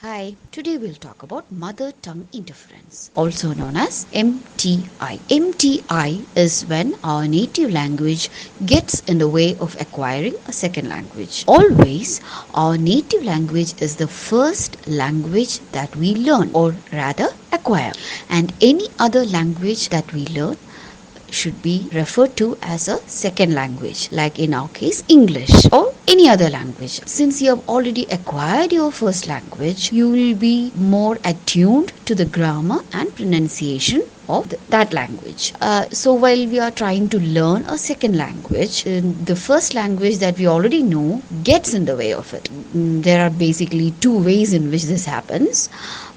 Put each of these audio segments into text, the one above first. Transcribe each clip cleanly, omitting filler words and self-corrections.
Hi, today we'll talk about mother tongue interference, also known as MTI. MTI is when our native language gets in the way of acquiring a second language. Always, our native language is the first language that we learn, or rather acquire, and any other language that we learn should be referred to as a second language, like in our case English or any other language. Since you have already acquired your first language, you will be more attuned to the grammar and pronunciation of that language. So while we are trying to learn a second language, the first language that we already know gets in the way of it. There are basically two ways in which this happens.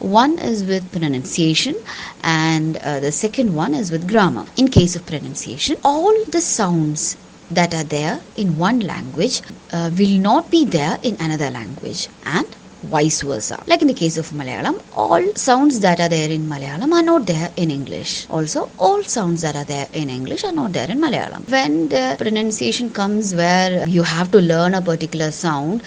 One is with pronunciation and the second one is with grammar. In case of pronunciation, all the sounds that are there in one language will not be there in another language, and vice versa. Like in the case of Malayalam, all sounds that are there in Malayalam are not there in English. Also, all sounds that are there in English are not there in Malayalam. When the pronunciation comes where you have to learn a particular sound,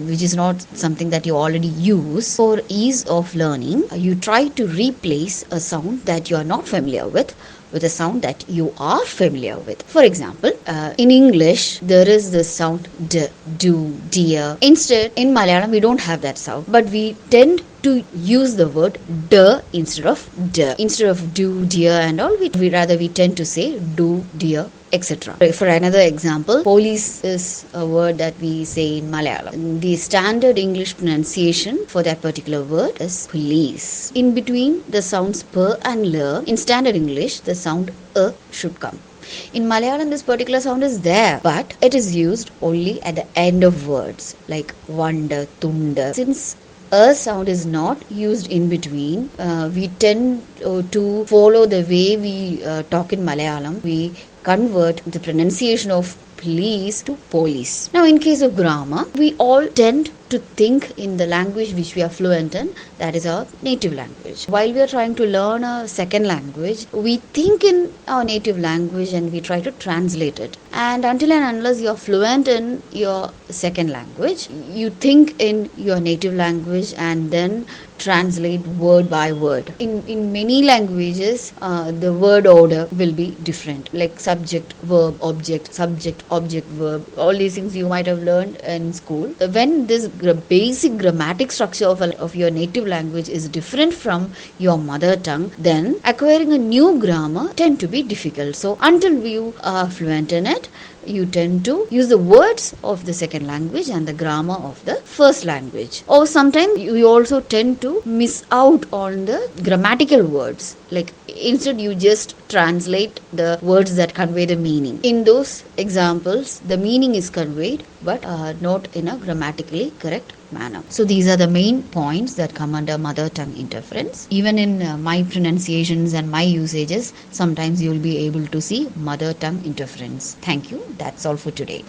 which is not something that you already use, for ease of learning, you try to replace a sound that you are not familiar with a sound that you are familiar with. For example, in English, there is the sound d, do, dear. Instead, in Malayalam, we don't have that sound, but we tend to use the word d instead of d. Instead of do, dear and all, we tend to say do, dear, etc. For another example, police is a word that we say in Malayalam. The standard English pronunciation for that particular word is police. In between the sounds p and l, in standard English, the sound a should come. In Malayalam, this particular sound is there, but it is used only at the end of words, like vanda, tunda. Since a sound is not used in between, we tend to follow the way we talk in Malayalam. We convert the pronunciation of police to police. Now, in case of grammar, we all tend to think in the language which we are fluent in, that is our native language. While we are trying to learn a second language, we think in our native language and we try to translate it. And until and unless you are fluent in your second language, you think in your native language and then translate word by word. In many languages, the word order will be different, like subject, verb, object, subject, object, verb. All these things you might have learned in school. When this basic grammatic structure of your native language is different from your mother tongue, then acquiring a new grammar tend to be difficult. So until you are fluent in it, you tend to use the words of the second language and the grammar of the first language. Or sometimes you also tend to miss out on the grammatical words. Like instead you just translate the words that convey the meaning. In those examples, the meaning is conveyed but not in a grammatically correct manner. So these are the main points that come under mother tongue interference. Even in my pronunciations and my usages, sometimes you will be able to see mother tongue interference. Thank you. That's all for today.